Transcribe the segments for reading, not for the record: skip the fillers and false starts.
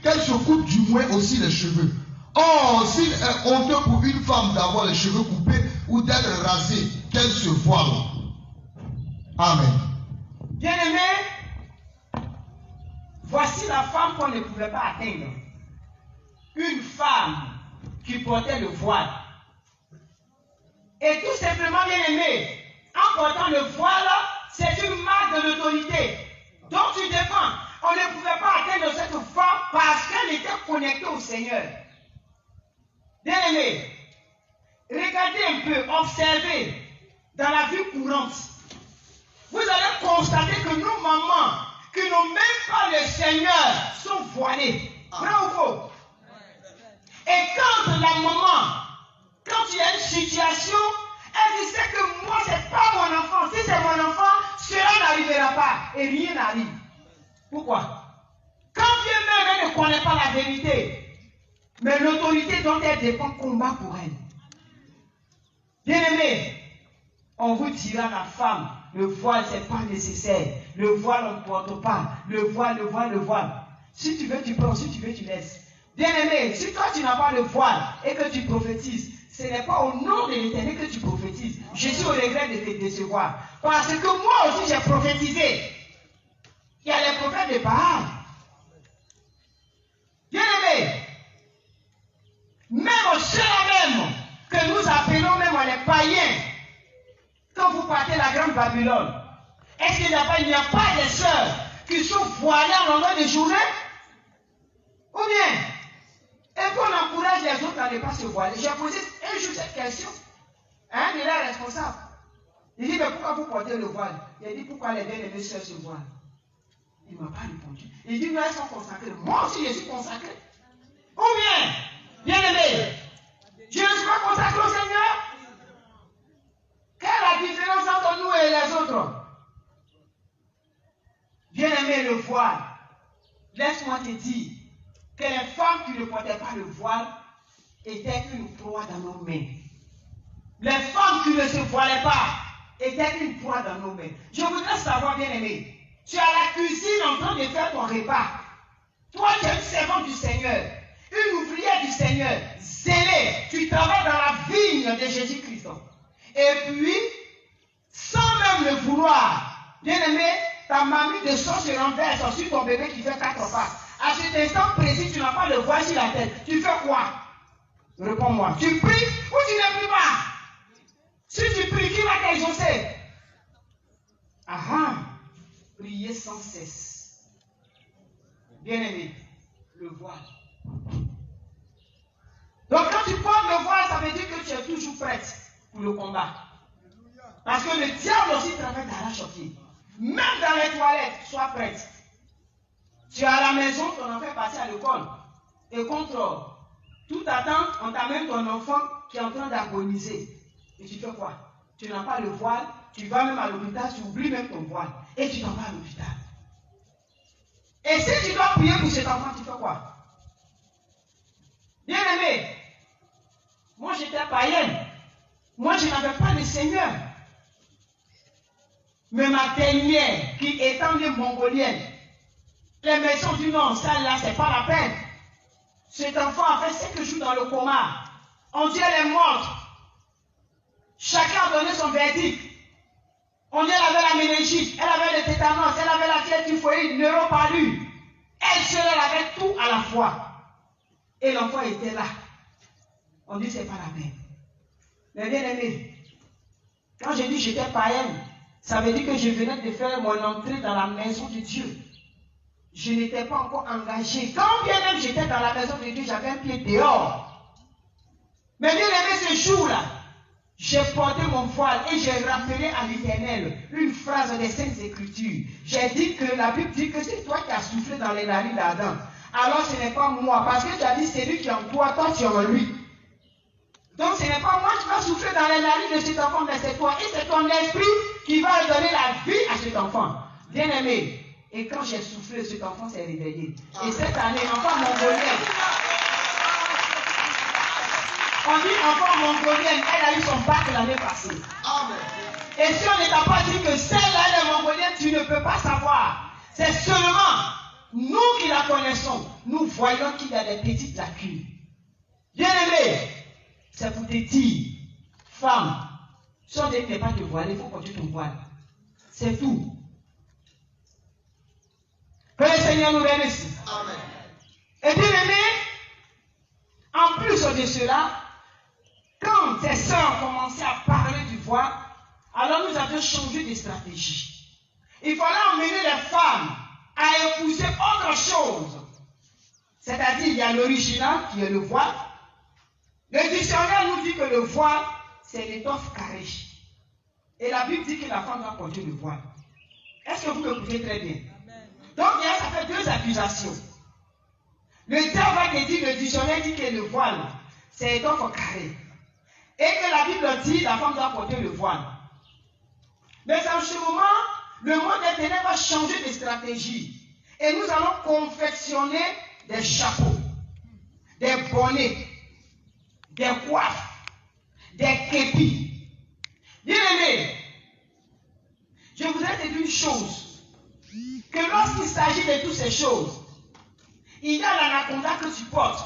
qu'elle se coupe du moins aussi les cheveux. Or, s'il est honteux pour une femme d'avoir les cheveux coupés ou d'être rasée, qu'elle se voile. Amen. Bien-aimé, voici la femme qu'on ne pouvait pas atteindre. Une femme qui portait le voile. Et tout simplement, bien-aimé, en portant le voile, c'est une marque de l'autorité. Donc tu dépends. On ne pouvait pas atteindre cette femme parce qu'elle était connectée au Seigneur. Bien-aimé, regardez un peu, observez dans la vie courante. Vous allez constater que nos mamans, qui n'ont même pas le Seigneur, sont voilées. Vrai ou faux? Et quand la maman, quand il y a une situation, elle dit c'est que moi, c'est pas mon enfant. Si c'est mon enfant, cela n'arrivera pas. Et rien n'arrive. Pourquoi? Quand Dieu même, elle ne connaît pas la vérité, mais l'autorité dont elle dépend combat pour elle. Bien-aimé, on vous dira la femme, le voile, c'est pas nécessaire. Le voile, on ne porte pas. Le voile. Si tu veux, tu prends. Si tu veux, tu laisses. Bien-aimé, si toi, tu n'as pas le voile et que tu prophétises, ce n'est pas au nom de l'Éternel que tu prophétises. Je suis au regret de te décevoir. Parce que moi aussi, j'ai prophétisé. Il y a les prophètes de Baal. Bien-aimé, même ceux-là même, que nous appelons même les païens, quand vous partez la grande Babylone, est-ce qu'il n'y a pas des sœurs qui sont voilées à longueur de journée? Ou bien, et qu'on encourage les autres à ne pas se voiler? J'ai posé un jour cette question. Il est responsable. Il dit, mais pourquoi vous portez le voile? Il a dit, pourquoi les bien-aimés sœurs se voilent? Il ne m'a pas répondu. Il dit, mais elles sont consacrées. Moi aussi, je suis consacré. Ou bien, bien-aimé, je ne suis pas consacré au Seigneur. Quelle est la différence entre nous et les autres? Bien-aimé, le voile. Laisse-moi te dire que les femmes qui ne portaient pas le voile étaient une proie dans nos mains. Les femmes qui ne se voilaient pas étaient une proie dans nos mains. Je voudrais savoir, bien-aimé, tu es à la cuisine en train de faire ton repas. Toi, tu es une servante du Seigneur, une ouvrière du Seigneur, zélée. Tu travailles dans la vigne de Jésus-Christ. Et puis, sans même le vouloir, bien-aimé, ta mamie de sang se renverse sur ton bébé qui fait 4 pas. À cet instant précis, tu n'as pas le voile sur la tête. Tu fais quoi? Réponds-moi. Tu pries ou tu ne pries pas? Si tu pries, qui va t'exaucer? Priez sans cesse. Bien-aimé, le voile. Donc quand tu portes le voile, ça veut dire que tu es toujours prête pour le combat. Parce que le diable aussi travaille d'arrache-pied. Même dans les toilettes, sois prête. Tu es à la maison, ton enfant est passé à l'école. Et contre toute attente, on t'amène ton enfant qui est en train d'agoniser. Et tu fais quoi? Tu n'as pas le voile, tu vas même à l'hôpital, tu oublies même ton voile. Et tu t'en vas à l'hôpital. Et si tu dois prier pour cet enfant, tu fais quoi? Bien-aimé, moi j'étais païenne. Moi je n'avais pas le Seigneur. Mais ma dernière, qui étant née mongolienne, les maisons du non, ça là, c'est pas la peine. Cet enfant a fait 5 jours dans le coma. On dit elle est morte. Chacun a donné son verdict. On dit elle avait la méningite, elle avait le tétanos, elle avait la fièvre typhoïde, neuroparue. Elle seule, elle avait tout à la fois. Et l'enfant était là. On dit c'est pas la peine. Mais bien aimé, quand je dis j'étais païenne, ça veut dire que je venais de faire mon entrée dans la maison de Dieu. Je n'étais pas encore engagé. Quand bien même j'étais dans la maison de Dieu, j'avais un pied dehors. Mais bien aimé, ce jour-là, j'ai porté mon voile et j'ai rappelé à l'Éternel une phrase des Saintes Écritures. J'ai dit que la Bible dit que c'est toi qui as soufflé dans les narines d'Adam. Alors ce n'est pas moi, parce que tu as dit c'est lui qui est en toi, toi tu es en lui. Donc ce n'est pas moi qui va souffler dans les narines de cet enfant, mais c'est toi. Et c'est ton esprit qui va donner la vie à cet enfant. Bien aimé. Et quand j'ai soufflé, cet enfant s'est réveillé. Et cette année, enfant mongolienne, on dit enfant mongolienne, elle a eu son bac l'année passée. Amen. Et si on ne t'a pas dit que celle-là, elle est mongolienne, tu ne peux pas savoir. C'est seulement nous qui la connaissons, nous voyons qu'il y a des petites lacunes. Bien-aimé, c'est pour te dire, femme, si on dit que tu n'es pas te voiler, il faut continuer ton voile. C'est tout. Que le Seigneur nous bénisse. Amen. Et bien aimé, en plus de cela, quand tes sœurs ont commencé à parler du voile, alors nous avons changé de stratégie. Il fallait emmener les femmes à épouser autre chose. C'est-à-dire, il y a l'original qui est le voile. Le dictionnaire nous dit que le voile, c'est l'étoffe carrée. Et la Bible dit que la femme doit porter le voile. Est-ce que vous m'écoutez très bien? Donc, ça fait deux accusations. Le diable va te dire, le dictionnaire dit que le voile, c'est l'étoffe carrée. Et que la Bible dit que la femme doit porter le voile. Mais en ce moment, le monde des ténèbres va changer de stratégie. Et nous allons confectionner des chapeaux, des bonnets, des coiffes, des képis. Bien aimé, je voudrais te dire une chose, que lorsqu'il s'agit de toutes ces choses, il y a l'anaconda que tu portes,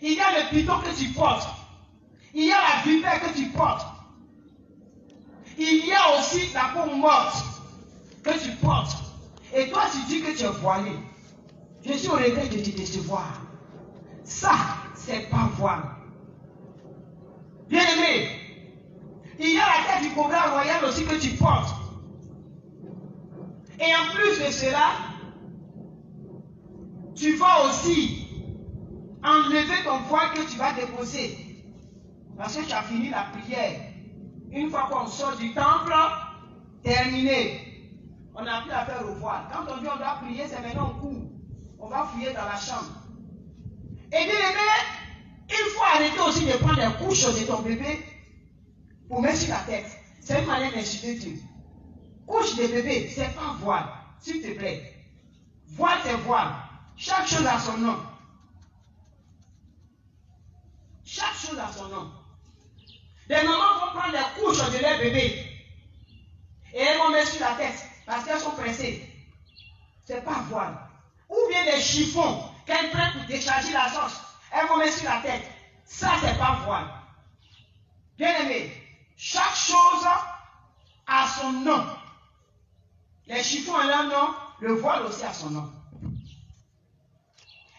il y a le python que tu portes, il y a la vipère que tu portes, il y a aussi la peau morte que tu portes. Et toi, tu dis que tu es voilé. Je suis au regret de te décevoir. Ça, c'est pas voile. Bien aimé, il y a la tête du cobra royal aussi que tu portes. Et en plus de cela, tu vas aussi enlever ton voile que tu vas déposer. Parce que tu as fini la prière. Une fois qu'on sort du temple, terminé. On n'a plus à faire au voile. Quand on dit on doit prier, c'est maintenant on court. On va fouiller dans la chambre. Et bien aimé, il faut arrêter aussi de prendre les couches de ton bébé pour mettre sur la tête. C'est une manière d'insulter Dieu. Couche de bébé, c'est pas voile. S'il te plaît. Voile, c'est voile. Chaque chose a son nom. Chaque chose a son nom. Les mamans vont prendre les couches de leur bébé et elles vont mettre sur la tête parce qu'elles sont pressées. C'est pas voile. Ou bien des chiffons qu'elles prennent pour décharger la sauce. Elles vont mettre sur la tête. Ça, c'est pas voile. Bien aimé, chaque chose a son nom. Les chiffons ont leur nom, le voile aussi a son nom.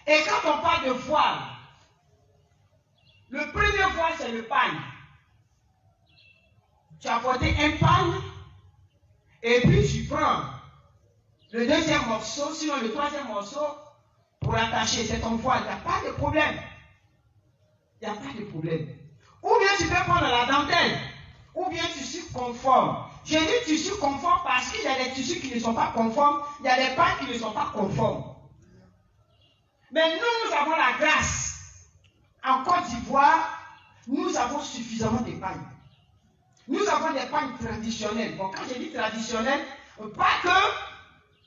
Et quand on parle de voile, le premier voile, c'est le pagne. Tu as porté un pagne, et puis tu prends le deuxième morceau, sinon le troisième morceau, pour attacher. C'est ton voile, il n'y a pas de problème. Il n'y a pas de problème. Ou bien tu peux prendre la dentelle, ou bien tissu conforme. J'ai dit tissu conforme parce qu'il y a des tissus qui ne sont pas conformes, il y a des pagnes qui ne sont pas conformes. Mais nous avons la grâce. En Côte d'Ivoire, nous avons suffisamment de pagnes. Nous avons des pagnes traditionnelles. Bon, quand je dis traditionnelles, pas que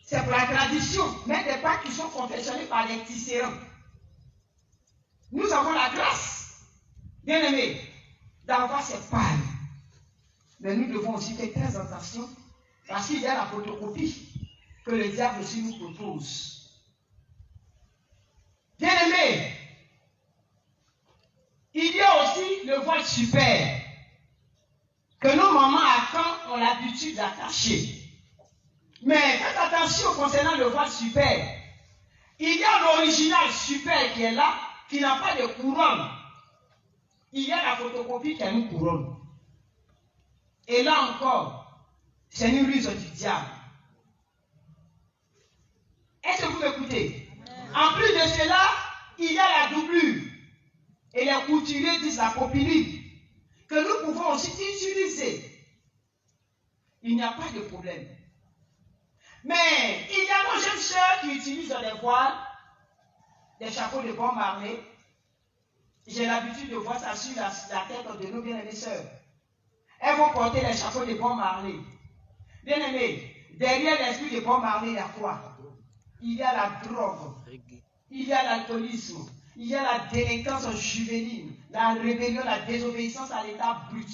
c'est pour la tradition, mais des pagnes qui sont confectionnés par les tisserands. Nous avons la grâce, bien aimé, d'avoir ces pagnes. Mais nous devons aussi faire très attention parce qu'il y a la photocopie que le diable aussi nous propose. Bien aimé, il y a aussi le voile super que nos mamans à quand ont l'habitude d'attacher. Mais faites attention concernant le voile super. Il y a l'original super qui est là, qui n'a pas de couronne. Il y a la photocopie qui a une couronne. Et là encore, c'est une ruse du diable. Est-ce que vous m'écoutez? En plus de cela, il y a la doublure. Et les couturiers disent la copiline, que nous pouvons aussi utiliser. Il n'y a pas de problème. Mais il y a nos jeunes sœurs qui utilisent des voiles, des chapeaux de bon marlé. J'ai l'habitude de voir ça sur la tête de nos bien-aimées sœurs. Elles vont porter les chapeaux de bon marlé. Bien-aimés, derrière l'esprit de bon marlé, il y a quoi? Il y a la drogue, il y a l'alcoolisme, il y a la délinquance juvénile, la rébellion, la désobéissance à l'état brut.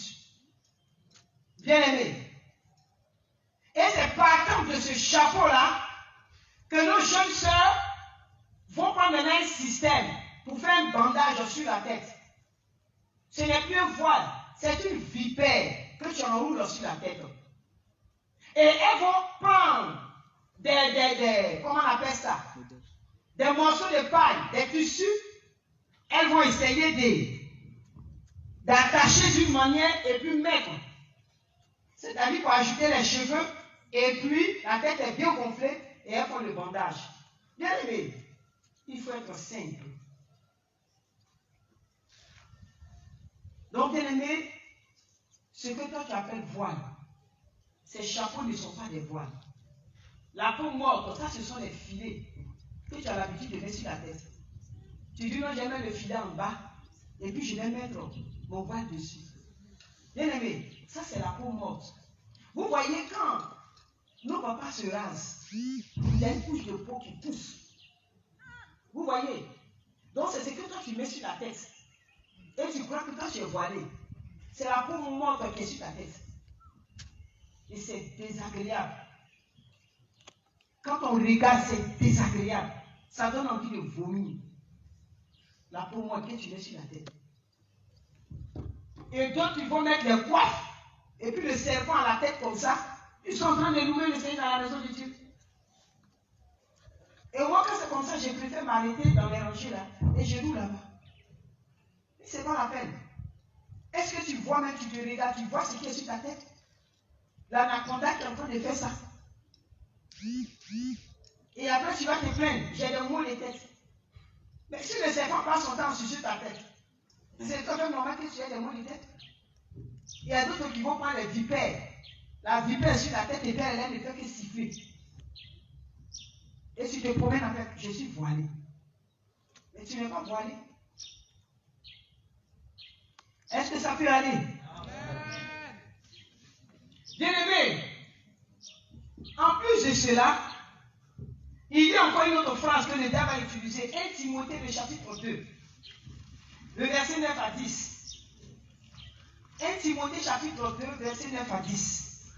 Bien-aimés, et c'est partant de ce chapeau-là que nos jeunes sœurs vont prendre maintenant un système pour faire un bandage sur la tête. Ce n'est plus un voile, c'est une vipère que tu enroules sur la tête. Et elles vont prendre comment on appelle ça? Des morceaux de paille, des tissus. Elles vont essayer d'attacher d'une manière et puis mettre. C'est-à-dire pour ajouter les cheveux et puis la tête est bien gonflée et elles font le bandage. Bien aimé, il faut être simple. Donc bien aimé, ce que toi tu appelles voile, ces chapeaux ne sont pas des voiles. La peau morte, ça ce sont les filets que tu as l'habitude de mettre sur la tête. Tu dis non, je mets le filet en bas et puis je vais mettre mon voile dessus. Bien aimé, ça c'est la peau morte. Vous voyez quand nos papas se rasent, il y a une couche de peau qui pousse. Vous voyez? Donc c'est ce que toi tu mets sur la tête. Et tu crois que quand tu es voilé, c'est la peau morte qui est sur ta tête. Et c'est désagréable. Quand on regarde, c'est désagréable. Ça donne envie de vomir. La peau morte que tu mets sur la tête. Et d'autres, ils vont mettre des coiffes. Et puis le serpent à la tête comme ça. Ils sont en train de louer le Seigneur dans la maison de Dieu. Et moi, quand c'est comme ça, je préfère m'arrêter dans les rangées là. Et je loue là-bas. C'est pas la peine. Est-ce que tu vois même, tu te regardes, tu vois ce qui est sur ta tête? L'anaconda qui est en train de faire ça. Et après, tu vas te plaindre. J'ai des maux de tête. Mais si le serpent passe son temps sur ta tête, c'est quand même normal que tu aies des maux de tête. Il y a d'autres qui vont prendre les vipères. La vipère sur la tête et puis elle ne fait que siffler. Et tu te promènes avec, je suis voilé. Mais tu n'es pas voilé. Est-ce que ça peut aller? Bien-aimé, en plus de cela, il y a encore une autre phrase que le diable a utilisée. 1 Timothée, le chapitre 2, le verset 9 à 10. 1 Timothée, chapitre 2, verset 9 à 10.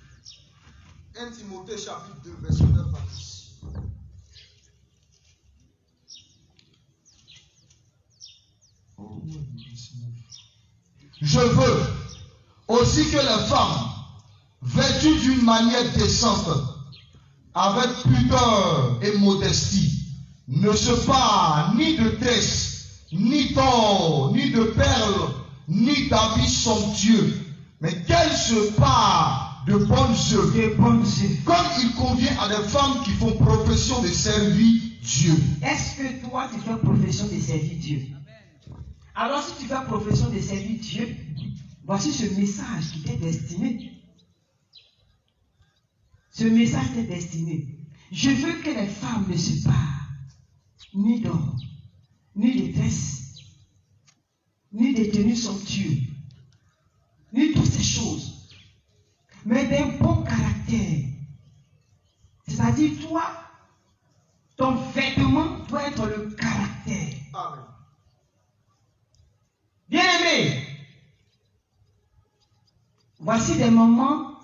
1 Timothée, chapitre 2, verset 9 à 10. Je veux aussi que les femmes, vêtues d'une manière décente, avec pudeur et modestie, ne se parent ni de tresses, ni d'or, ni de perles, ni d'habits somptueux, mais qu'elles se parent de bonnes œuvres, comme il convient à des femmes qui font profession de servir Dieu. Est-ce que toi tu fais profession de servir Dieu? Alors si tu fais profession de servir Dieu, voici ce message qui t'est destiné. Ce message t'est destiné. Je veux que les femmes ne se parent ni d'or, ni de tresses, ni de tenues somptueuses, ni toutes ces choses, mais d'un bon caractère. C'est-à-dire, toi, ton vêtement doit être le caractère. Amen. Bien-aimés, voici des moments,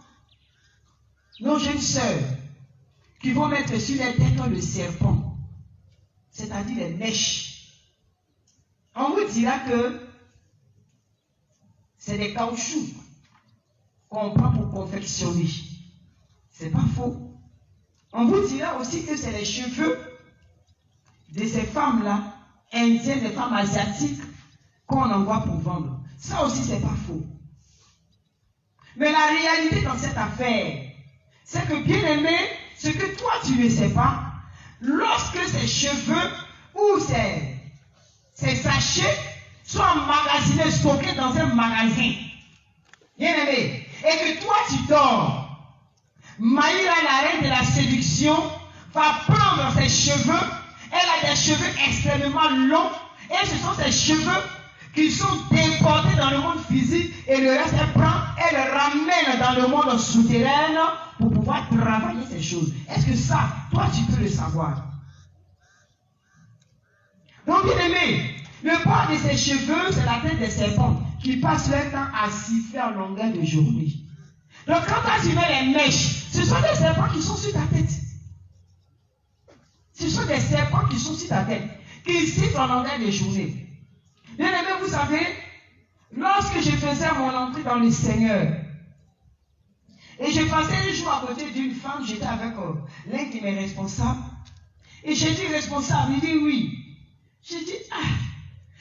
nos jeunes sœurs, qui vont mettre sur les têtes le serpent, c'est-à-dire les mèches. On vous dira que c'est des caoutchoucs qu'on prend pour confectionner. C'est pas faux. On vous dira aussi que c'est les cheveux de ces femmes-là, indiennes, des femmes asiatiques, qu'on envoie pour vendre. Ça aussi, c'est pas faux. Mais la réalité dans cette affaire, c'est que, bien aimé, ce que toi tu ne sais pas, lorsque ces cheveux ou ces sachets sont emmagasinés, stockés dans un magasin, bien aimé, et que toi tu dors, Maïra, la reine de la séduction, va prendre ses cheveux. Elle a des cheveux extrêmement longs, et ce sont ces cheveux qui sont déportés dans le monde physique, et le reste elle prend, elle ramène dans le monde souterrain pour pouvoir travailler ces choses. Est-ce que ça, toi tu peux le savoir? Donc bien aimé, le bord de ses cheveux, c'est la tête des serpents qui passent leur temps à siffler en longueur de journée. Donc quand tu mets les mèches, ce sont des serpents qui sont sur ta tête. sont des serpents qui sont sur ta tête, qui sifflent en longueur des journées. Bien aimé, vous savez, lorsque je faisais mon entrée dans le Seigneur, et je passais un jour à côté d'une femme, j'étais avec l'un de mes responsables, et j'ai dit responsable, il dit oui. J'ai dit,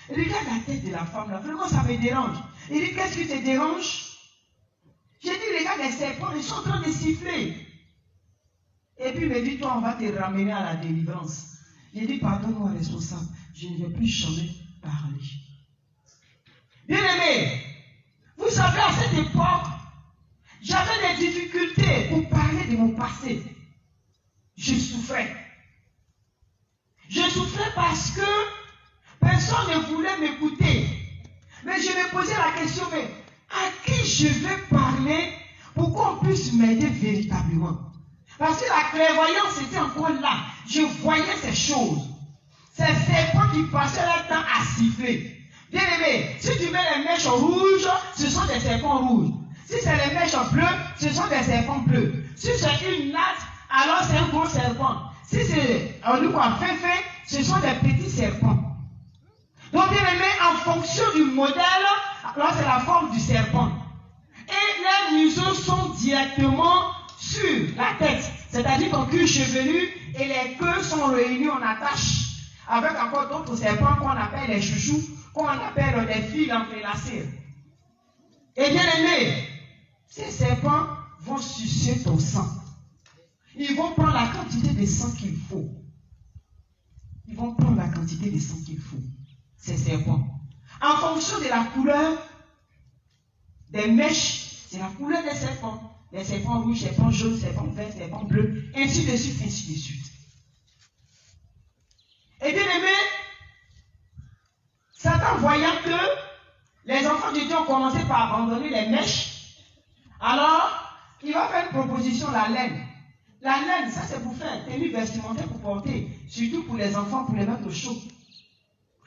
regarde la tête de la femme là, vraiment ça me dérange. Il dit, qu'est-ce qui te dérange? J'ai dit, regarde les serpents, ils sont en train de siffler. Et puis il me dit, toi on va te ramener à la délivrance. J'ai dit, pardonne-moi responsable, je ne vais plus jamais parler. Bien aimé, vous savez à cette époque, j'avais des difficultés pour parler de mon passé. Je souffrais. Je souffrais parce que personne ne voulait m'écouter. Mais je me posais la question, mais à qui je vais parler pour qu'on puisse m'aider véritablement? Parce que la clairvoyance était encore là. Je voyais ces choses. Ces serpents qui passaient leur temps à siffler. Bien aimé, si tu mets les mèches rouges, ce sont des serpents rouges. Si c'est les mèches bleues, ce sont des serpents bleus. Si c'est une natte, alors c'est un gros serpent. Si c'est un fin, ce sont des petits serpents. Donc, bien aimé, en fonction du modèle, alors c'est la forme du serpent. Et les museaux sont directement sur la tête. C'est-à-dire qu'en cuir chevelu et les queues sont réunies en attache avec encore d'autres serpents qu'on appelle les chouchous, qu'on appelle des fils entrelacés. Et bien aimé, ces serpents vont sucer ton sang. Ils vont prendre la quantité de sang qu'il faut. Ils vont prendre la quantité de sang qu'il faut. Ces serpents. En fonction de la couleur des mèches, c'est la couleur des serpents. Les serpents rouges, serpents jaunes, serpents verts, serpents bleus, ainsi de suite, ainsi de suite. Et bien aimé, Satan voyant que les enfants de Dieu ont commencé par abandonner les mèches, alors il va faire une proposition, la laine. La laine, ça c'est pour faire tenue vestimentaire pour porter, surtout pour les enfants, pour les mettre au chaud.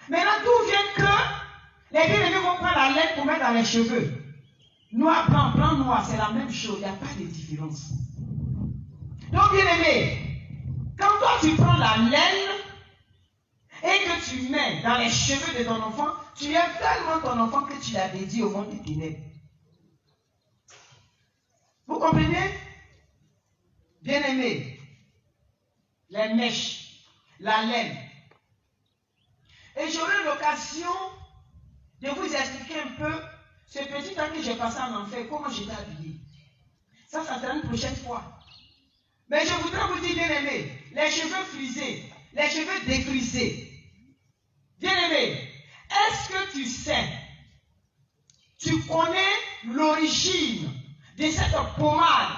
Maintenant, d'où vient que les bien-aimés vont prendre la laine pour mettre dans les cheveux? Noir, blanc, blanc, noir, c'est la même chose, il n'y a pas de différence. Donc, bien-aimé, quand toi tu prends la laine et que tu mets dans les cheveux de ton enfant, tu aimes tellement ton enfant que tu l'as dédié au monde des ténèbres. Vous comprenez? Bien-aimé, les mèches, la laine. Et j'aurai l'occasion de vous expliquer un peu ce petit temps que j'ai passé en enfer, comment j'étais habillé. Ça sera une prochaine fois. Mais je voudrais vous dire, bien-aimé, les cheveux frisés, les cheveux défrisés. Bien-aimé, est-ce que tu sais, tu connais l'origine de cette pommade,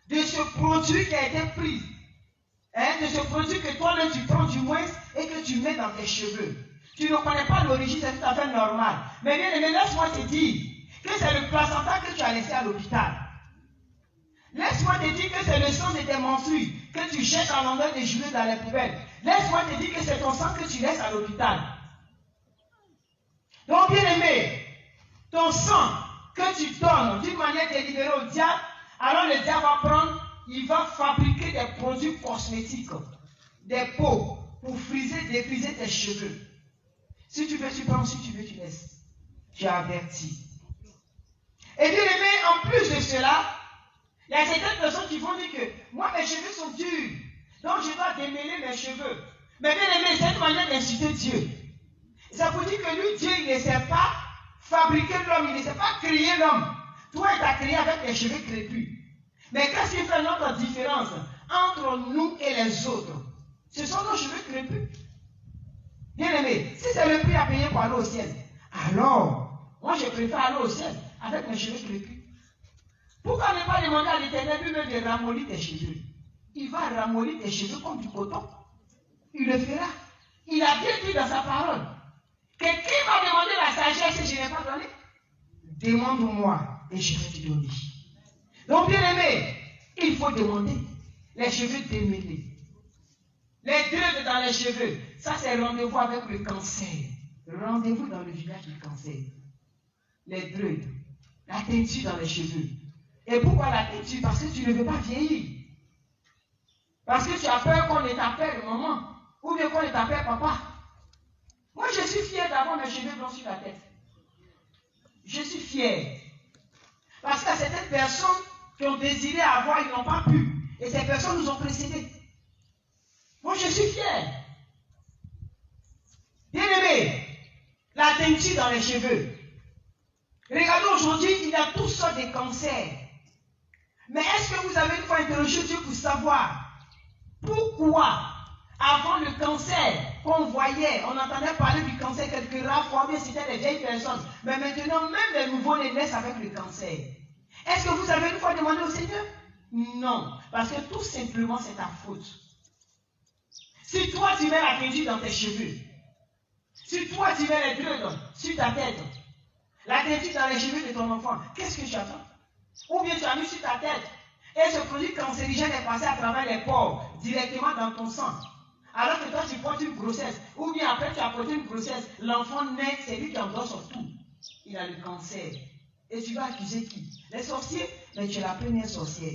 de ce produit qui a été pris, de ce produit que toi-même tu prends du moins et que tu mets dans tes cheveux? Tu ne connais pas l'origine, c'est tout à fait normal. Mais bien aimé, laisse-moi te dire que c'est le placenta que tu as laissé à l'hôpital. Laisse-moi te dire que c'est le sang de tes menstrues que tu jettes en longueur des journées dans les poubelles. Laisse-moi te dire que c'est ton sang que tu laisses à l'hôpital. Donc bien aimé, ton sang que tu donnes d'une manière délibérée au diable, alors le diable va prendre, il va fabriquer des produits cosmétiques, des pots pour friser, défriser tes cheveux. Si tu veux, tu prends, si tu veux, tu laisses. Tu as averti. Et bien aimé, en plus de cela, il y a certaines personnes qui vont dire que moi, mes cheveux sont durs, donc je dois démêler mes cheveux. Mais bien aimé, c'est une manière d'insulter Dieu. Ça vous dit que lui, Dieu, il ne sait pas fabriquer l'homme, il ne sait pas créer l'homme. Toi, il t'a créé avec les cheveux crépus. Mais qu'est-ce qui fait notre différence entre nous et les autres? Ce sont nos cheveux crépus. Bien aimé, si c'est le prix à payer pour aller au ciel, alors, moi je préfère aller au ciel avec mes cheveux crépus. Pourquoi ne pas demander à l'Éternel lui-même de ramollir tes cheveux? Il va ramollir tes cheveux comme du coton. Il le fera. Il a bien dit dans sa parole que qui m'a demandé la sagesse et je n'ai pas donné? Demande-moi et je vais te donner. Donc bien aimé, il faut demander les cheveux démêlés. Les dreux dans les cheveux, ça c'est rendez-vous avec le cancer. Rendez-vous dans le village du cancer. Les dreux, la teinture dans les cheveux. Et pourquoi la teinture? Parce que tu ne veux pas vieillir. Parce que tu as peur qu'on ne t'appelle maman. Ou bien qu'on ne t'appelle papa. Moi, je suis fier d'avoir mes cheveux blancs sur la tête. Je suis fier. Parce qu'il y a certaines personnes qui ont désiré avoir, ils n'ont pas pu. Et ces personnes nous ont précédés. Moi, je suis fier. Bien aimé, la teinture dans les cheveux. Regardez aujourd'hui, il y a toutes sortes de cancers. Mais est-ce que vous avez une fois interrogé Dieu pour savoir pourquoi, avant le cancer qu'on voyait, on entendait parler du cancer quelques rares fois, mais c'était des vieilles personnes. Mais maintenant, même les nouveaux-nés naissent avec le cancer. Est-ce que vous avez une fois demandé au Seigneur? Non, parce que tout simplement c'est ta faute. Si toi tu mets la teinture dans tes cheveux, si toi tu mets les drugs sur ta tête, la teinture dans les cheveux de ton enfant, qu'est-ce que tu attends? Ou bien tu as mis sur ta tête et ce produit cancérigène est passé à travers les pores, directement dans ton sang. Alors que toi tu portes une grossesse, ou bien après tu as porté une grossesse, l'enfant naît, c'est lui qui endosse sur tout. Il a le cancer. Et tu vas accuser qui? Les sorciers? Mais tu es la première sorcière.